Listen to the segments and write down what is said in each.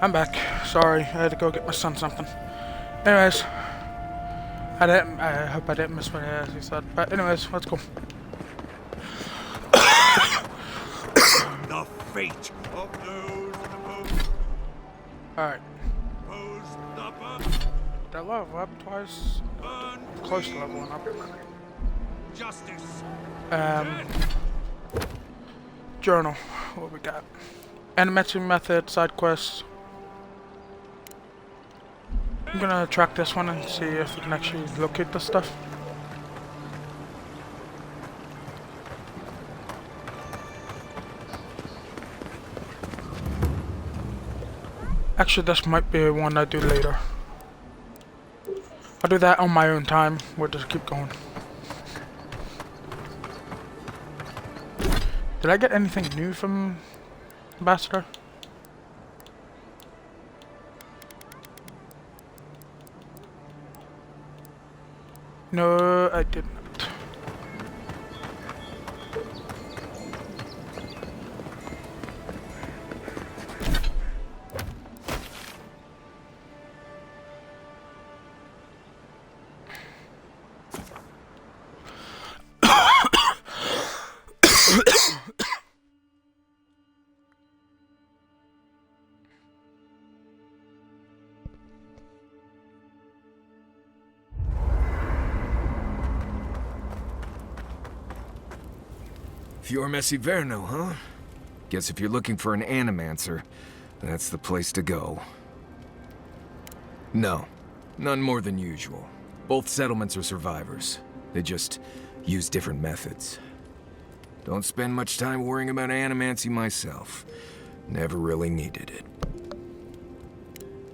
I'm back. Sorry, I had to go get my son something. Anyways, I hope I didn't miss what he said. But anyways, let's go. The fate of those opposed. Alright. Did I level up twice? Close to leveling up. Justice. Journal. What we got? Animation method, side quests. I'm gonna track this one and see if we can actually locate this stuff. Actually, this might be one I do later. I'll do that on my own time. We'll just keep going. Did I get anything new from Ambassador? No, I did not. Fior Messiverno, huh? Guess if you're looking for an animancer, that's the place to go. No, none more than usual. Both settlements are survivors. They just use different methods. Don't spend much time worrying about animancy myself. Never really needed it.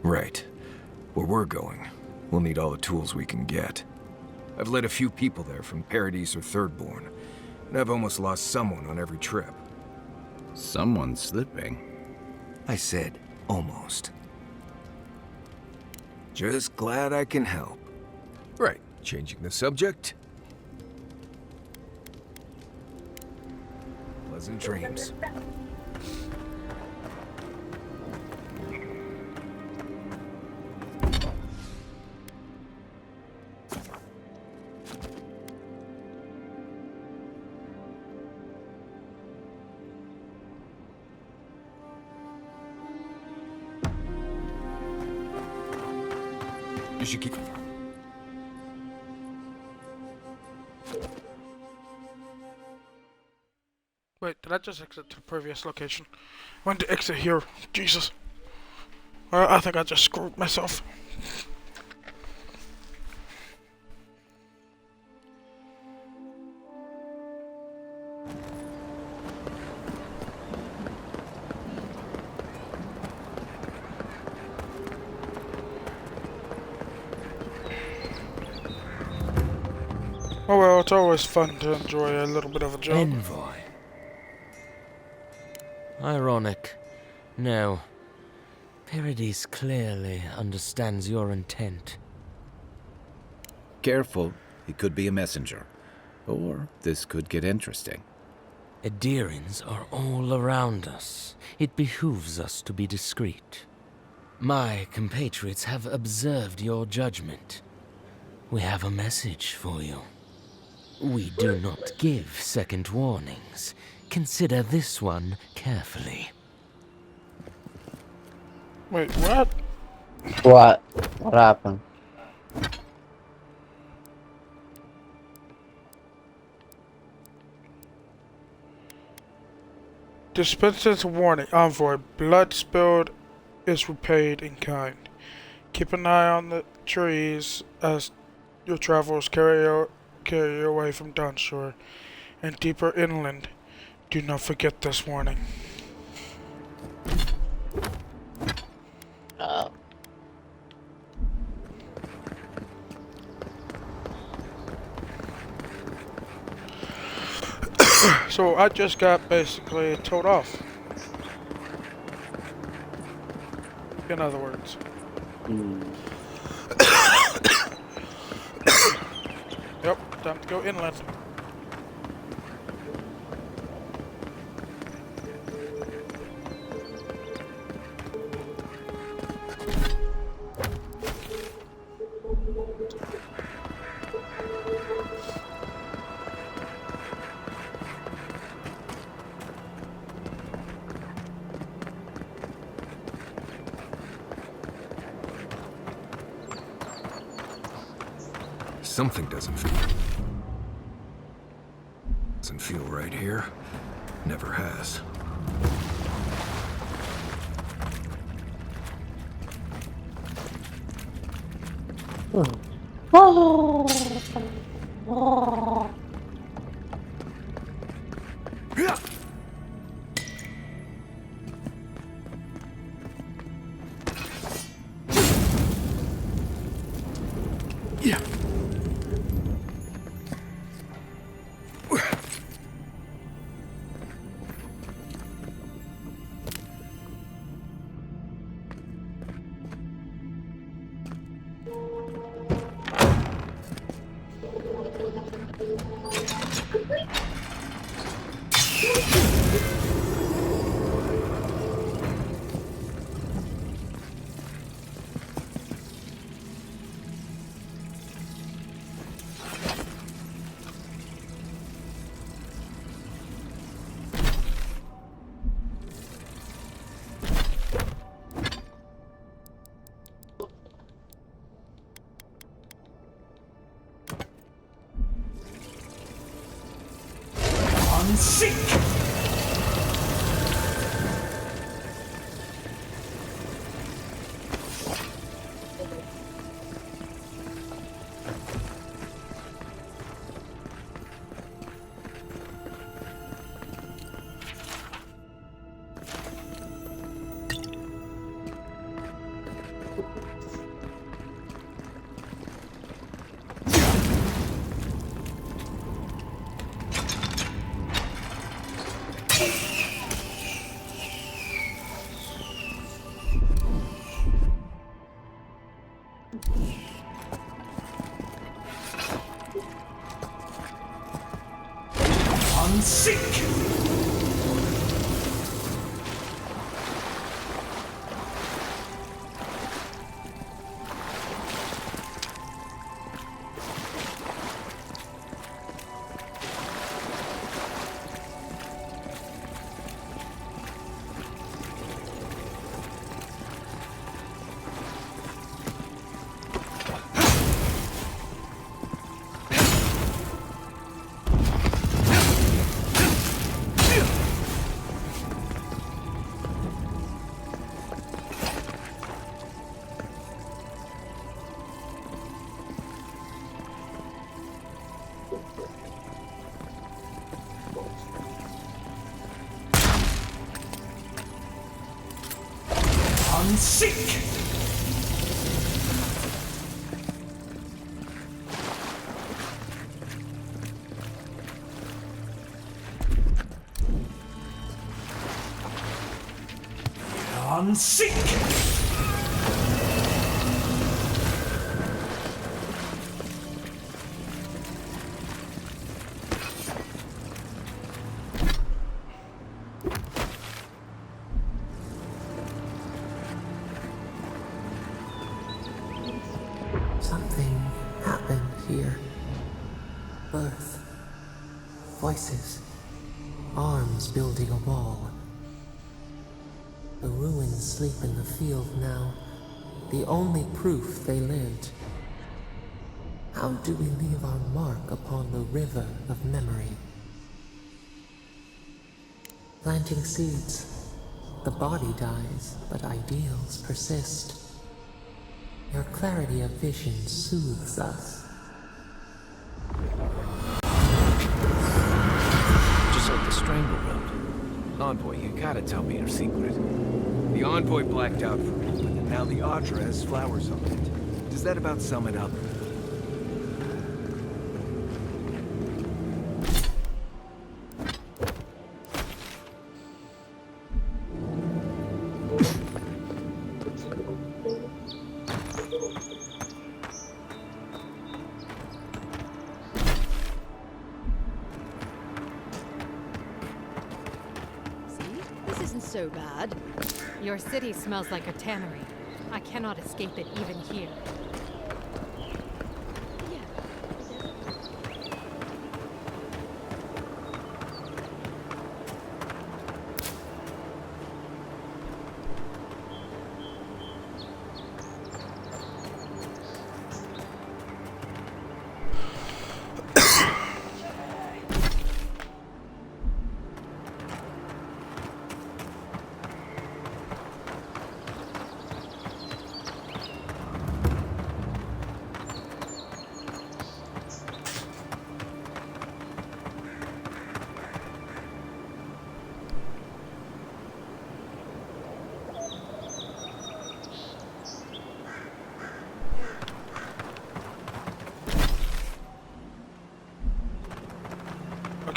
Right. Where we're going, we'll need all the tools we can get. I've led a few people there from Paradise or Thirdborn, and I've almost lost someone on every trip. Someone's slipping. I said, almost. Just glad I can help. Right, changing the subject. Pleasant dreams. You should keep... Wait, did I just exit to the previous location? When to exit here? Jesus. I think I just screwed myself. Oh well, it's always fun to enjoy a little bit of a job. Envoy. Ironic. No. Paradise clearly understands your intent. Careful, he could be a messenger. Or this could get interesting. Edirins are all around us. It behooves us to be discreet. My compatriots have observed your judgment. We have a message for you. We do not give second warnings. Consider this one carefully. Wait, what? What? What happened? Dispenses a warning. Envoy. Blood spilled is repaid in kind. Keep an eye on the trees as your travels carry you away from Dawnshore and deeper inland. Do not forget this warning. So I just got basically towed off. In other words. Yep, time to go inland. Something doesn't feel right here. Never has. Yeah. Something happened here. Birth. Voices. Arms building a wall. The ruins sleep in the field now. The only proof they lived. How do we leave our mark upon the river of memory? Planting seeds. The body dies, but ideals persist. Your clarity of vision soothes us. Just like the Strangle Road. Envoy, you gotta tell me your secret. The Envoy blacked out for a moment, and now the Audra has flowers on it. Does that about sum it up? So bad. Your city smells like a tannery. I cannot escape it even here.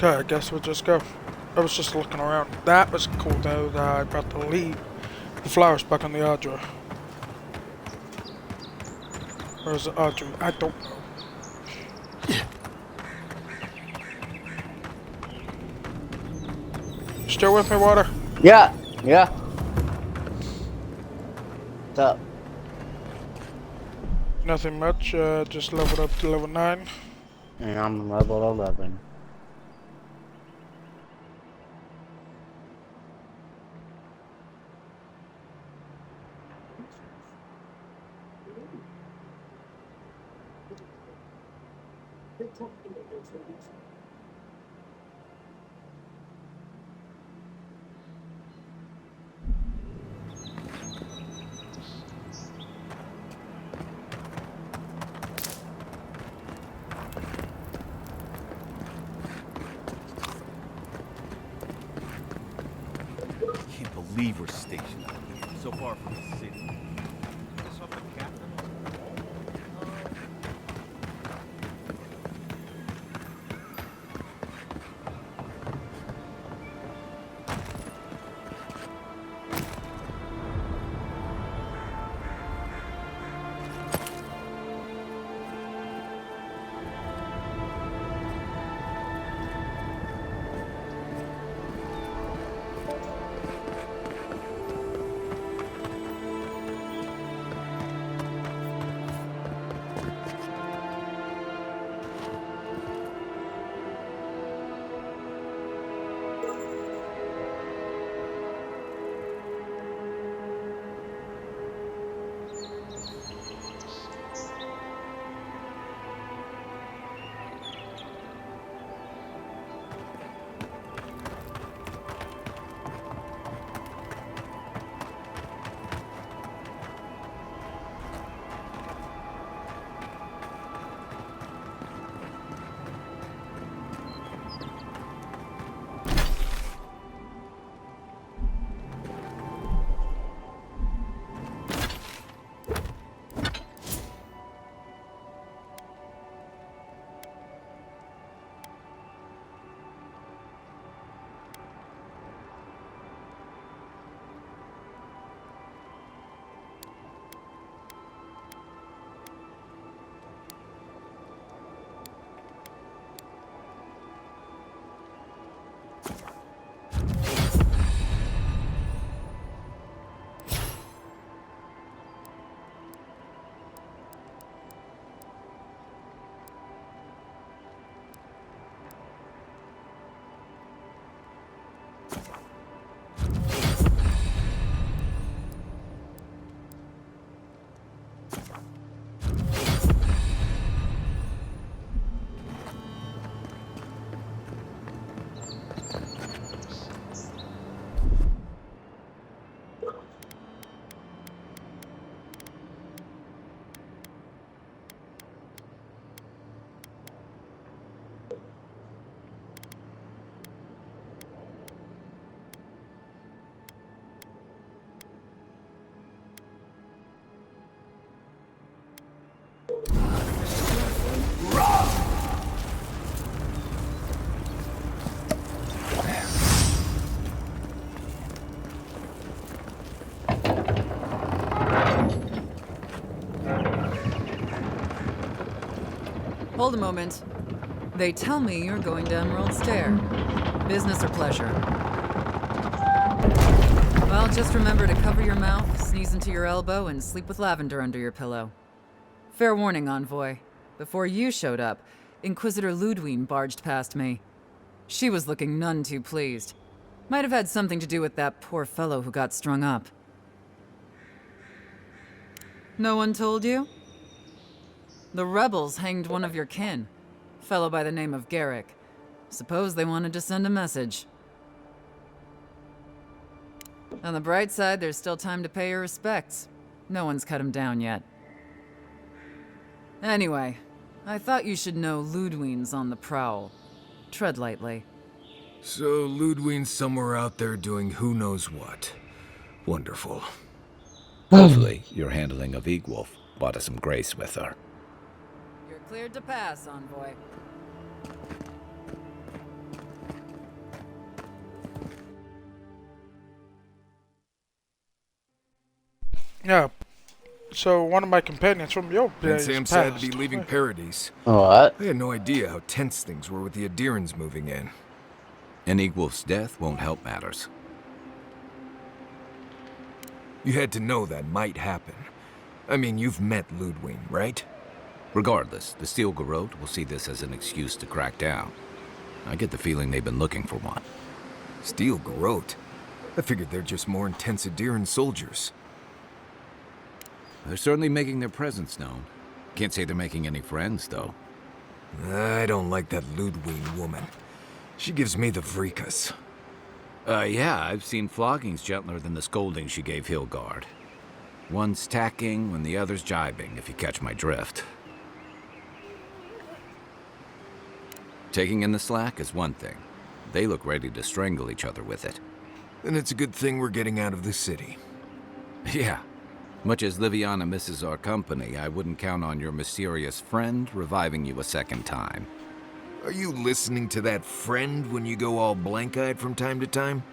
Okay, I guess we'll just go. I was just looking around. That was cool though that I about to leave the flowers back on the Audra. Where's the Audra? I don't know. Still with me, Water? Yeah, yeah. What's up? Nothing much, just leveled up to level 9. And I'm level 11. Can't believe we're stationed out here, so far from the city. This up the captain? Hold a moment. They tell me you're going to Emerald Stair. Business or pleasure? Well, just remember to cover your mouth, sneeze into your elbow, and sleep with lavender under your pillow. Fair warning, Envoy. Before you showed up, Inquisitor Ludwine barged past me. She was looking none too pleased. Might have had something to do with that poor fellow who got strung up. No one told you? The rebels hanged one of your kin, a fellow by the name of Garrick. Suppose they wanted to send a message. On the bright side, there's still time to pay your respects. No one's cut him down yet. Anyway, I thought you should know Ludwine's on the prowl. Tread lightly. So Ludwine's somewhere out there doing who knows what. Wonderful. Hopefully, your handling of Egwolf brought us some grace with her. You're cleared to pass, Envoy. Yeah. So one of my companions from your And days Sam sad to passed. be leaving Paradise. What? I had no idea how tense things were with the Adirans moving in. Any wolf's death won't help matters. You had to know that might happen. I mean, you've met Ludwig, right? Regardless, the Steel Garrote will see this as an excuse to crack down. I get the feeling they've been looking for one. Steel Garrote? I figured they're just more intense Adiran soldiers. They're certainly making their presence known. Can't say they're making any friends, though. I don't like that Ludwig woman. She gives me the freakus. Yeah, I've seen floggings gentler than the scolding she gave Hilgard. One's tacking when the other's jibing, if you catch my drift. Taking in the slack is one thing. They look ready to strangle each other with it. Then it's a good thing we're getting out of the city. Yeah. Much as Liviana misses our company, I wouldn't count on your mysterious friend reviving you a second time. Are you listening to that friend when you go all blank-eyed from time to time?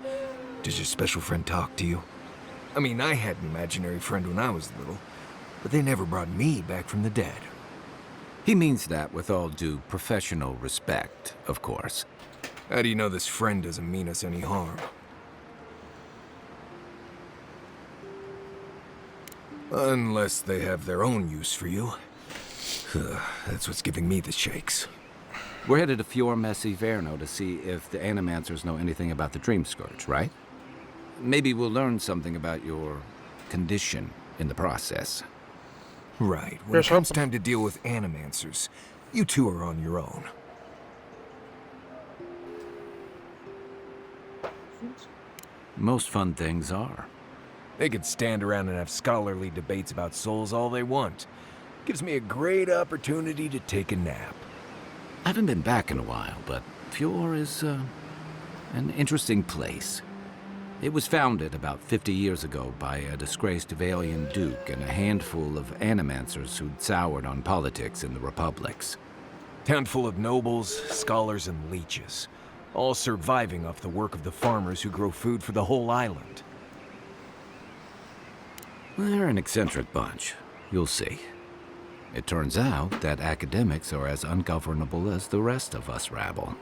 Does your special friend talk to you? I mean, I had an imaginary friend when I was little, but they never brought me back from the dead. He means that with all due professional respect, of course. How do you know this friend doesn't mean us any harm? Unless they have their own use for you. That's what's giving me the shakes. We're headed to Fior Messi Verno to see if the Animancers know anything about the Dream Scourge, right? Maybe we'll learn something about your condition in the process. Right. When There's it comes hope. time to deal with Animancers, you two are on your own. Most fun things are. They could stand around and have scholarly debates about souls all they want. Gives me a great opportunity to take a nap. I haven't been back in a while, but Fior is an interesting place. It was founded about 50 years ago by a disgraced Valian duke and a handful of animancers who'd soured on politics in the republics. Town full of nobles, scholars, and leeches. All surviving off the work of the farmers who grow food for the whole island. They're an eccentric bunch. You'll see. It turns out that academics are as ungovernable as the rest of us rabble.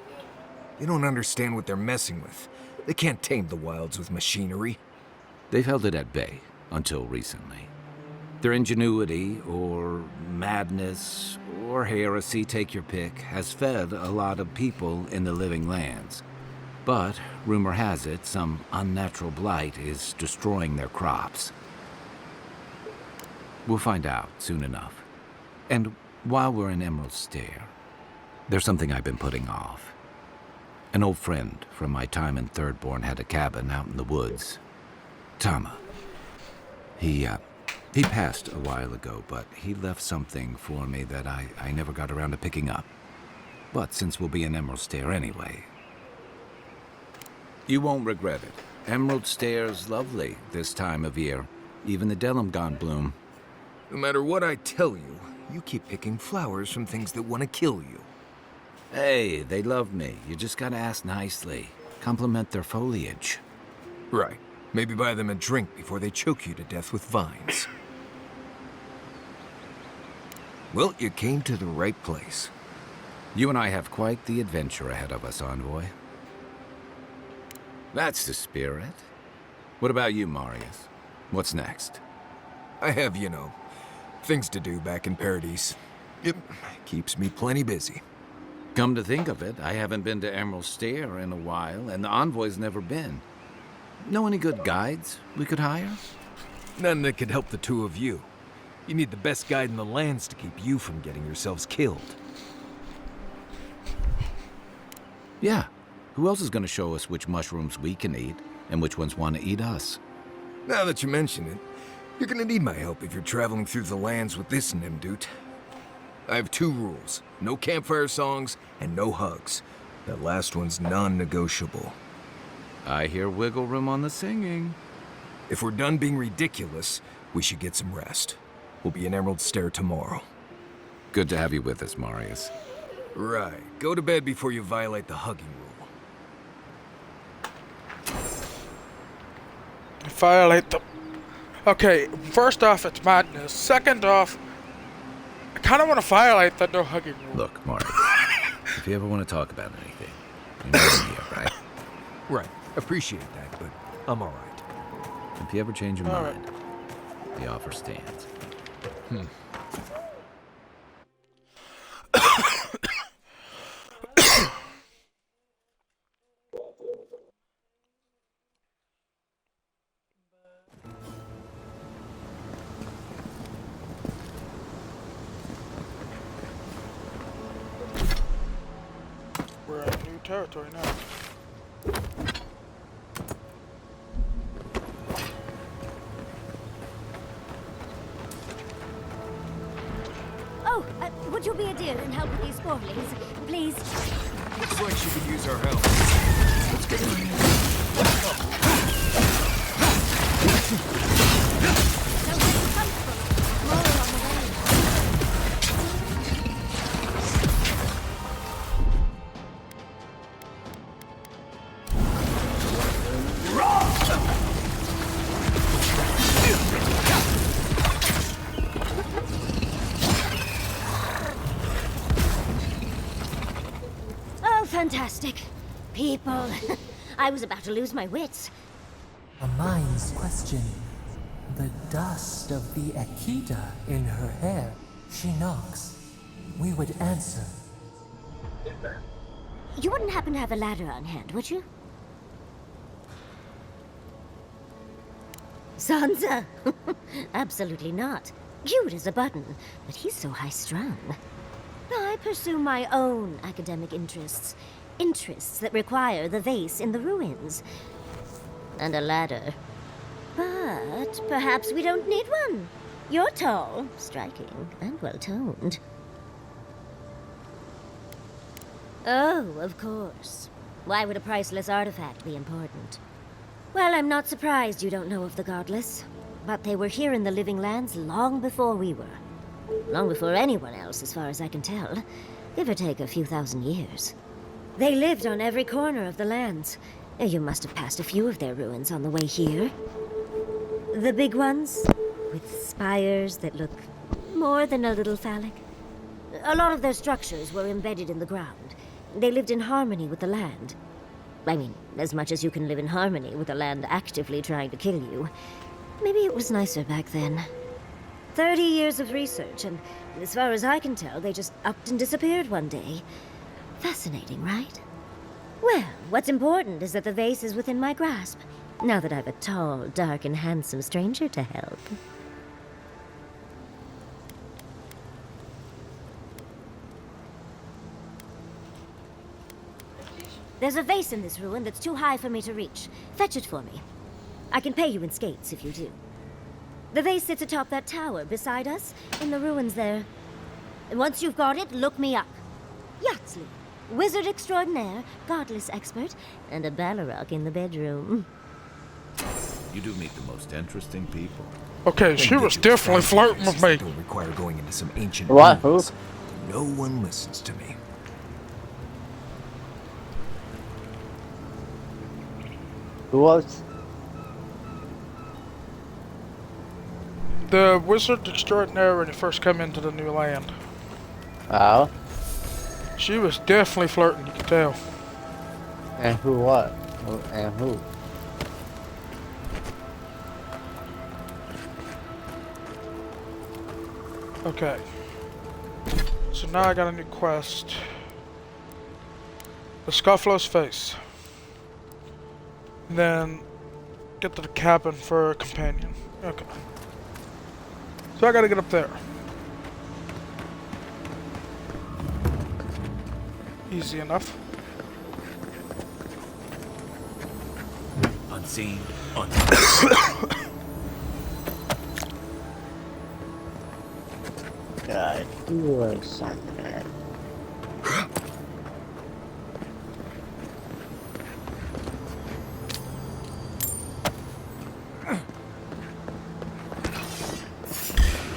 You don't understand what they're messing with. They can't tame the wilds with machinery. They've held it at bay until recently. Their ingenuity, or madness, or heresy, take your pick, has fed a lot of people in the living lands. But, rumor has it, some unnatural blight is destroying their crops. We'll find out soon enough. And while we're in Emerald Stair, there's something I've been putting off. An old friend from my time in Thirdborn had a cabin out in the woods. Tama. He passed a while ago, but he left something for me that I never got around to picking up. But since we'll be in Emerald Stair anyway, you won't regret it. Emerald Stair's lovely this time of year. Even the Delimgon bloom. No matter what I tell you, you keep picking flowers from things that want to kill you. Hey, they love me. You just gotta ask nicely. Compliment their foliage. Right. Maybe buy them a drink before they choke you to death with vines. Well, you came to the right place. You and I have quite the adventure ahead of us, Envoy. That's the spirit. What about you, Marius? What's next? I have, things to do back in Paradise. It keeps me plenty busy. Come to think of it, I haven't been to Emerald Stair in a while, and the Envoy's never been. Know any good guides we could hire? None that could help the two of you. You need the best guide in the lands to keep you from getting yourselves killed. Yeah. Who else is gonna show us which mushrooms we can eat, and which ones want to eat us? Now that you mention it, you're gonna need my help if you're traveling through the lands with this Nimdut. I have 2 rules. No campfire songs, and no hugs. That last one's non-negotiable. I hear wiggle room on the singing. If we're done being ridiculous, we should get some rest. We'll be in Emerald Stair tomorrow. Good to have you with us, Marius. Right. Go to bed before you violate the hugging rule. Violate the Okay, first off, it's madness. Second off, I kind of want to violate that no hugging rule. Look, Mark, if you ever want to talk about anything, you know I'm here, right? Right. Appreciate that, but I'm all right. If you ever change your All mind, the offer stands. We're in new territory now. Oh, would you be a dear and help with these spoilings? Please? Looks like she could use our help. Let's get her. So where you come from? More on the way. Oh, fantastic. People. I was about to lose my wits. A mind's question. The dust of the Akita in her hair. She knocks. We would answer. You wouldn't happen to have a ladder on hand, would you? Sansa! Absolutely not. Cute as a button, but he's so high-strung. I pursue my own academic interests. Interests that require the vase in the ruins. And a ladder. But perhaps we don't need one. You're tall, striking, and well-toned. Oh, of course. Why would a priceless artifact be important? Well, I'm not surprised you don't know of the Godless. But they were here in the Living Lands long before we were. Long before anyone else, as far as I can tell. Give or take a few thousand years. They lived on every corner of the lands. You must have passed a few of their ruins on the way here. The big ones, with spires that look more than a little phallic. A lot of their structures were embedded in the ground. They lived in harmony with the land. I mean, as much as you can live in harmony with the land actively trying to kill you. Maybe it was nicer back then. 30 years of research, and as far as I can tell, they just upped and disappeared one day. Fascinating, right? Well, what's important is that the vase is within my grasp, now that I've a tall, dark, and handsome stranger to help. There's a vase in this ruin that's too high for me to reach. Fetch it for me. I can pay you in skates if you do. The vase sits atop that tower beside us, in the ruins there. And once you've got it, look me up. Yatsley, wizard extraordinaire, godless expert, and a Balrog in the bedroom. You do meet the most interesting people. Okay, she was definitely flirting with me. Don't require going into some ancient What? ruins. No one listens to me. Who was? The wizard extraordinaire when he first came into the new land. Oh. She was definitely flirting, you could tell. And who what? And who? Okay. So now I got a new quest. The Scufflow's face. And then get to the cabin for a companion. Okay. So I gotta get up there. Easy enough. Unseen, God, you are something.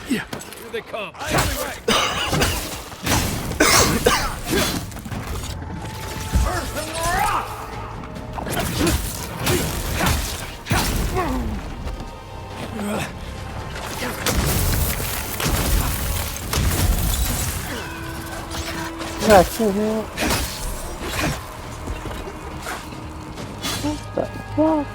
Here they come. Yeah, kill him. What the fuck?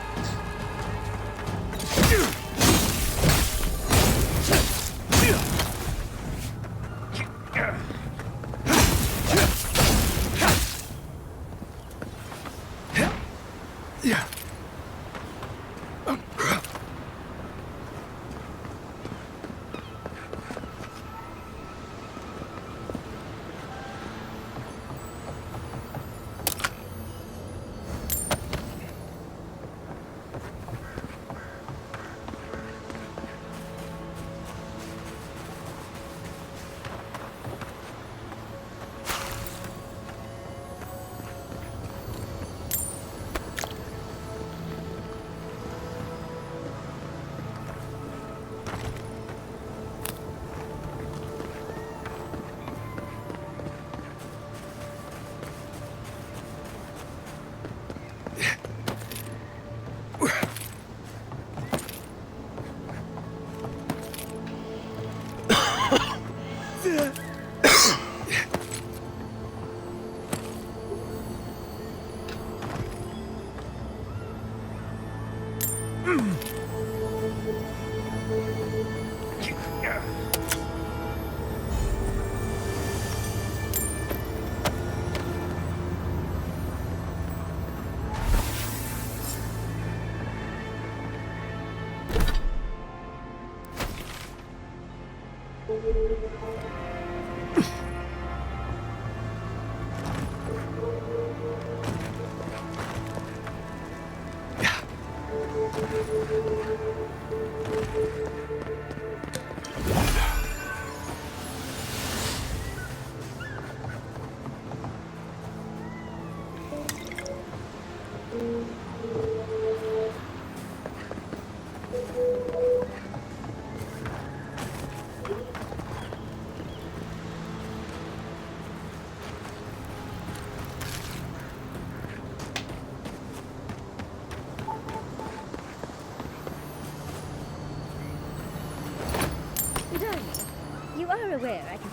You are aware I can...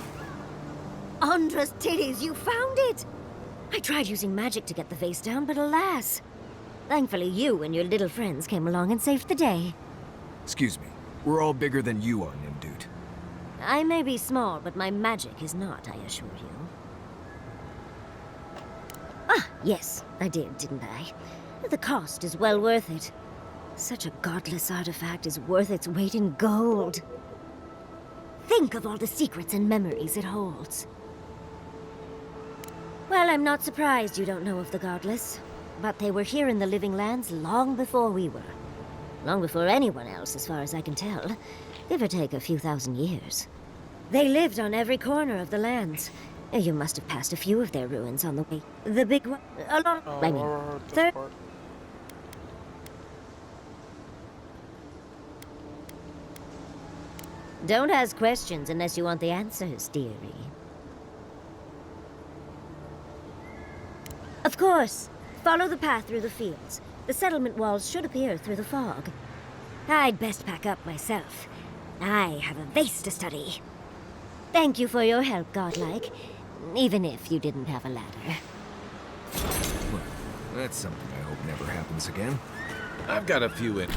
Andra's titties, you found it! I tried using magic to get the vase down, but alas. Thankfully you and your little friends came along and saved the day. Excuse me. We're all bigger than you are, Nimdude. I may be small, but my magic is not, I assure you. Ah, yes, I didn't I? The cost is well worth it. Such a godless artifact is worth its weight in gold. Think of all the secrets and memories it holds. Well, I'm not surprised you don't know of the Godless. But they were here in the Living Lands long before we were. Long before anyone else, as far as I can tell. Give or take a few thousand years. They lived on every corner of the lands. You must have passed a few of their ruins on the way. The big one... third... Don't ask questions unless you want the answers, dearie. Of course. Follow the path through the fields. The settlement walls should appear through the fog. I'd best pack up myself. I have a vase to study. Thank you for your help, Godlike. Even if you didn't have a ladder. Well, that's something I hope never happens again. I've got a few in.